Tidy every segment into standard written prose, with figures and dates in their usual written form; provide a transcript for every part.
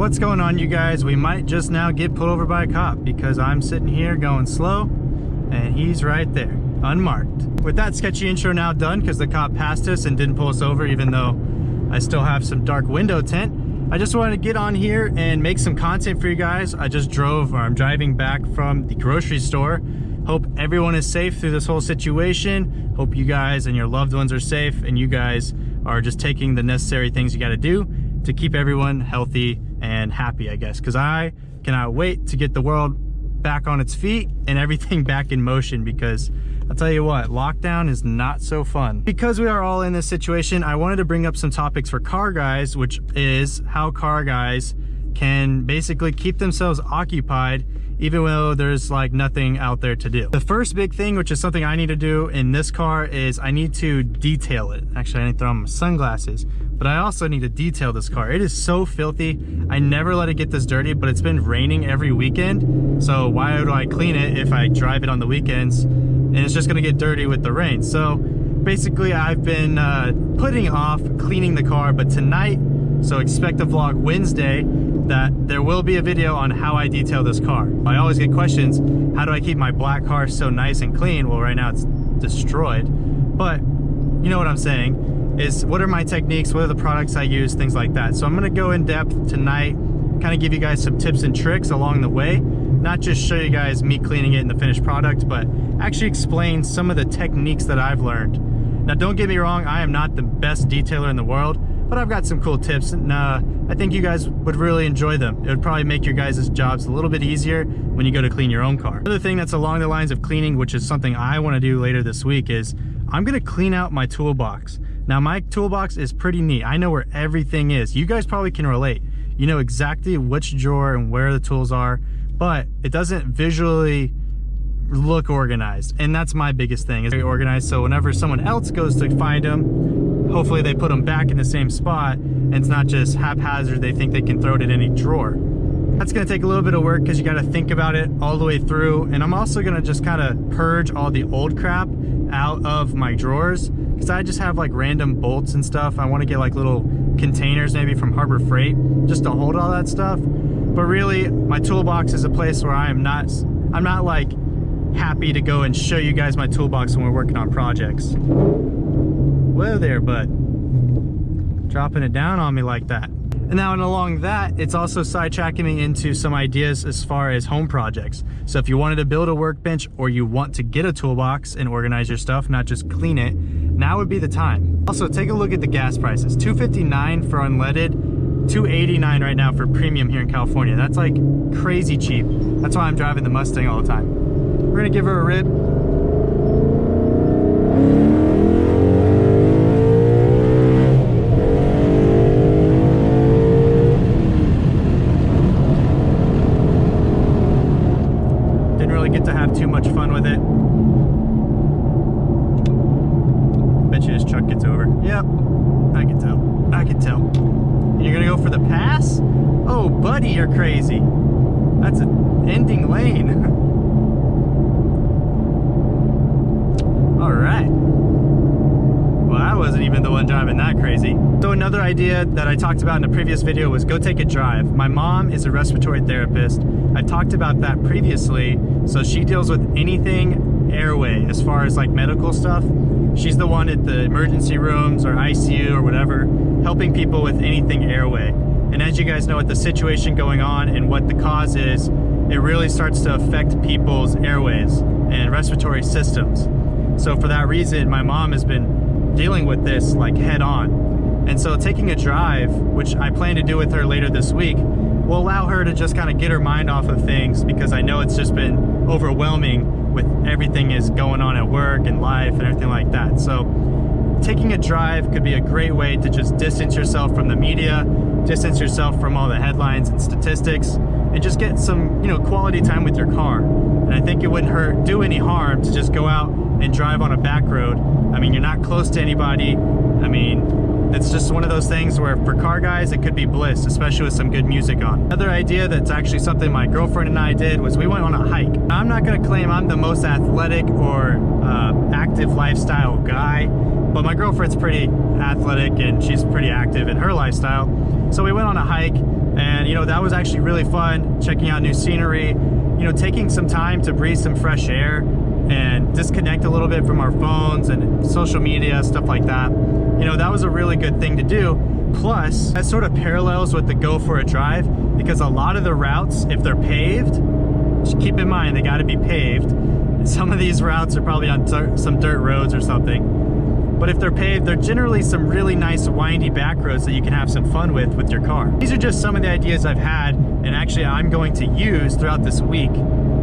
What's going on, you guys? We might just now get pulled over by a cop because I'm sitting here going slow and he's right there, unmarked. With that sketchy intro now done, because the cop passed us and didn't pull us over even though I still have some dark window tint, I just wanted to get on here and make some content for you guys. I'm driving back from the grocery store. Hope everyone is safe through this whole situation. Hope you guys and your loved ones are safe and you guys are just taking the necessary things you got to do to keep everyone healthy and happy, I guess, because I cannot wait to get the world back on its feet and everything back in motion, because I'll tell you what, lockdown is not so fun. Because we are all in this situation, I wanted to bring up some topics for car guys, which is how car guys can basically keep themselves occupied even though there's like nothing out there to do. The first big thing, which is something I need to do in this car, is I need to detail it. Actually, I need to throw on my sunglasses, but I also need to detail this car. It is so filthy. I never let it get this dirty, but it's been raining every weekend. So why do I clean it if I drive it on the weekends and it's just gonna get dirty with the rain? So basically I've been putting off cleaning the car, but tonight, so expect a vlog Wednesday, that there will be a video on how I detail this car. I always get questions, how do I keep my black car so nice and clean? Well, right now it's destroyed, but you know what I'm saying, is what are my techniques, what are the products I use, things like that. So I'm gonna go in depth tonight, kind of give you guys some tips and tricks along the way, not just show you guys me cleaning it in the finished product, but actually explain some of the techniques that I've learned. Now, don't get me wrong, I am not the best detailer in the world, but I've got some cool tips, and I think you guys would really enjoy them. It would probably make your guys' jobs a little bit easier when you go to clean your own car. Another thing that's along the lines of cleaning, which is something I want to do later this week, is I'm gonna clean out my toolbox. Now, my toolbox is pretty neat. I know where everything is. You guys probably can relate. You know exactly which drawer and where the tools are, but it doesn't visually look organized, and that's my biggest thing, is very organized. So whenever someone else goes to find them, hopefully they put them back in the same spot and it's not just haphazard, they think they can throw it in any drawer. That's gonna take a little bit of work because you gotta think about it all the way through, and I'm also gonna just kind of purge all the old crap out of my drawers, because I just have like random bolts and stuff. I want to get like little containers maybe from Harbor Freight just to hold all that stuff. But really, my toolbox is a place where I'm not like happy to go and show you guys my toolbox when we're working on projects. Whoa there, bud. Dropping it down on me like that. And now, and along that, it's also sidetracking me into some ideas as far as home projects. So if you wanted to build a workbench or you want to get a toolbox and organize your stuff, not just clean it, now would be the time. Also, take a look at the gas prices. $2.59 for unleaded, $2.89 right now for premium here in California. That's like crazy cheap. That's why I'm driving the Mustang all the time. We're gonna give her a rib. Didn't really get to have too much fun with it. Bet you this truck gets over. Yep, I can tell. I can tell. And you're gonna go for the pass? Oh, buddy, you're crazy. That's an ending lane. All right. Well, I wasn't even the one driving that crazy. So another idea that I talked about in a previous video was go take a drive. My mom is a respiratory therapist. I talked about that previously. So she deals with anything airway as far as like medical stuff. She's the one at the emergency rooms or ICU or whatever, helping people with anything airway. And as you guys know, with the situation going on and what the cause is, it really starts to affect people's airways and respiratory systems. So for that reason, my mom has been dealing with this like head on. And so taking a drive, which I plan to do with her later this week, will allow her to just kind of get her mind off of things, because I know it's just been overwhelming with everything is going on at work and life and everything like that. So taking a drive could be a great way to just distance yourself from the media, distance yourself from all the headlines and statistics, and just get some, you know, quality time with your car. And I think it wouldn't do any harm to just go out and drive on a back road. I mean, you're not close to anybody. I mean, it's just one of those things where for car guys, it could be bliss, especially with some good music on. Another idea that's actually something my girlfriend and I did was we went on a hike. Now, I'm not gonna claim I'm the most athletic or active lifestyle guy, but my girlfriend's pretty athletic and she's pretty active in her lifestyle. So we went on a hike, and you know, that was actually really fun, checking out new scenery, you know, taking some time to breathe some fresh air and disconnect a little bit from our phones and social media, stuff like that. You know, that was a really good thing to do. Plus, that sort of parallels with the go for a drive, because a lot of the routes, if they're paved, just keep in mind, they gotta be paved. And some of these routes are probably on some dirt roads or something. But if they're paved, they're generally some really nice windy back roads that you can have some fun with your car. These are just some of the ideas I've had, and actually I'm going to use throughout this week.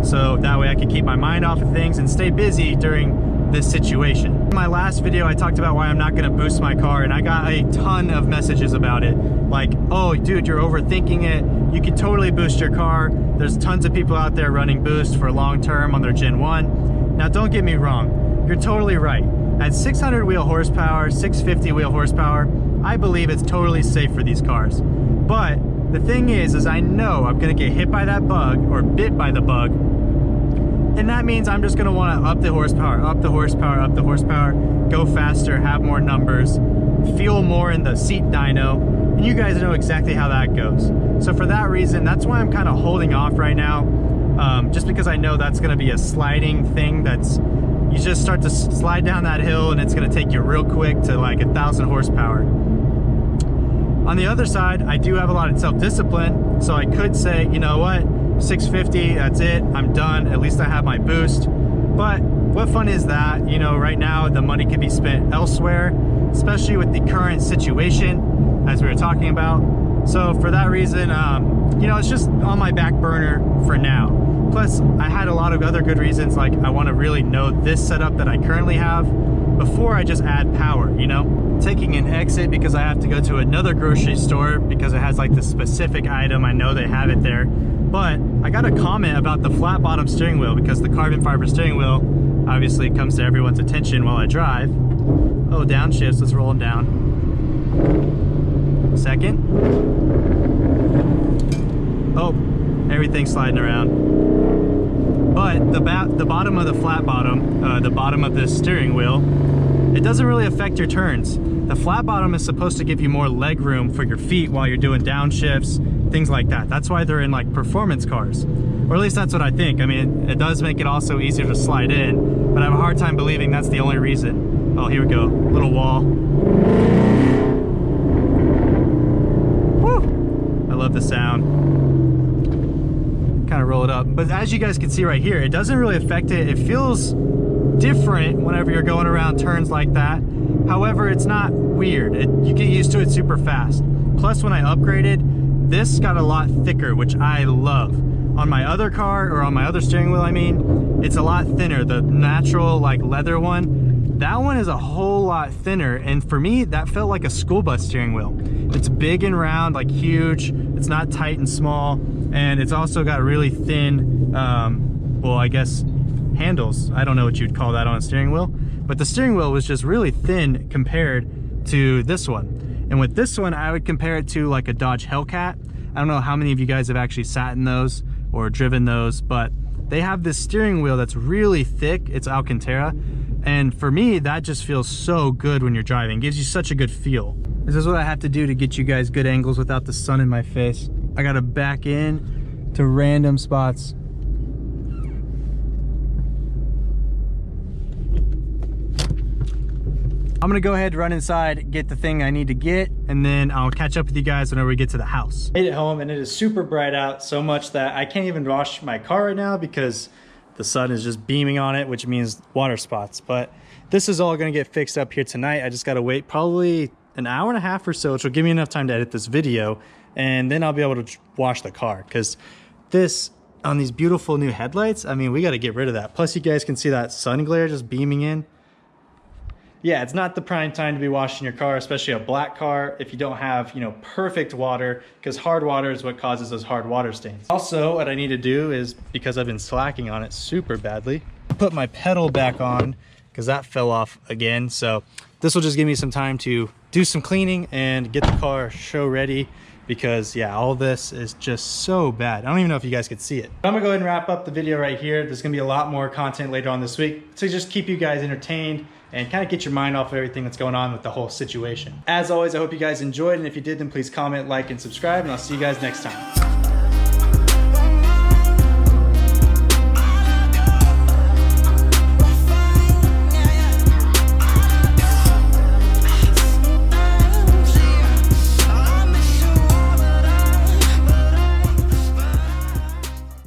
So that way I can keep my mind off of things and stay busy during this situation. In my last video, I talked about why I'm not gonna boost my car, and I got a ton of messages about it. Like, oh dude, you're overthinking it. You can totally boost your car. There's tons of people out there running boost for long term on their Gen 1. Now don't get me wrong, you're totally right. At 600 wheel horsepower, 650 wheel horsepower, I believe it's totally safe for these cars. But the thing is I know I'm gonna get hit by that bug or bit by the bug, and that means I'm just gonna wanna up the horsepower, up the horsepower, up the horsepower, go faster, have more numbers, feel more in the seat dyno, and you guys know exactly how that goes. So for that reason, that's why I'm kind of holding off right now, just because I know that's gonna be a sliding thing. That's, you just start to slide down that hill and it's gonna take you real quick to like 1,000 horsepower. On the other side, I do have a lot of self-discipline, so I could say, you know what, 650, that's it, I'm done, at least I have my boost. But what fun is that? You know, right now the money could be spent elsewhere, especially with the current situation, as we were talking about. So for that reason, you know, it's just on my back burner for now. Plus, I had a lot of other good reasons, like I want to really know this setup that I currently have before I just add power, you know? Taking an exit because I have to go to another grocery store because it has like the specific item, I know they have it there. But I got a comment about the flat bottom steering wheel, because the carbon fiber steering wheel obviously comes to everyone's attention while I drive. Oh, downshifts, let's roll them down. Second. Oh, everything's sliding around. But the bottom of the flat bottom, the bottom of this steering wheel, it doesn't really affect your turns. The flat bottom is supposed to give you more leg room for your feet while you're doing downshifts, things like that. That's why they're in like performance cars, or at least that's what I think. I mean, it does make it also easier to slide in, but I have a hard time believing that's the only reason. Oh, here we go, little wall. Woo! I love the sound. Kind of roll it up, but as you guys can see right here, it doesn't really affect it. It feels different whenever you're going around turns like that. However, it's not weird. You get used to it super fast. Plus, when I upgraded, this got a lot thicker, which I love. On my other car, or on my other steering wheel, I mean, it's a lot thinner. The natural like leather one, that one is a whole lot thinner, and for me that felt like a school bus steering wheel. It's big and round, like huge. It's not tight and small, and it's also got really thin, well, I guess handles. I don't know what you'd call that on a steering wheel, but the steering wheel was just really thin compared to this one. And with this one, I would compare it to like a Dodge Hellcat. I don't know how many of you guys have actually sat in those or driven those, but they have this steering wheel that's really thick. It's Alcantara, and for me that just feels so good when you're driving. It gives you such a good feel. This is what I have to do to get you guys good angles without the sun in my face. I gotta back in to random spots. I'm gonna go ahead, run inside, get the thing I need to get, and then I'll catch up with you guys whenever we get to the house. Made it home, and it is super bright out, so much that I can't even wash my car right now because the sun is just beaming on it, which means water spots. But this is all gonna get fixed up here tonight. I just gotta wait probably an hour and a half or so, which will give me enough time to edit this video, and then I'll be able to wash the car. Because this, on these beautiful new headlights, I mean, we gotta get rid of that. Plus you guys can see that sun glare just beaming in. Yeah, it's not the prime time to be washing your car, especially a black car, if you don't have, you know, perfect water, because hard water is what causes those hard water stains. Also, what I need to do is, because I've been slacking on it super badly, put my pedal back on, because that fell off again. So this will just give me some time to do some cleaning and get the car show ready, because yeah, all this is just so bad. I don't even know if you guys could see it. I'm gonna go ahead and wrap up the video right here. There's gonna be a lot more content later on this week to just keep you guys entertained and kind of get your mind off of everything that's going on with the whole situation. As always, I hope you guys enjoyed, and if you did, then please comment, like, and subscribe, and I'll see you guys next time.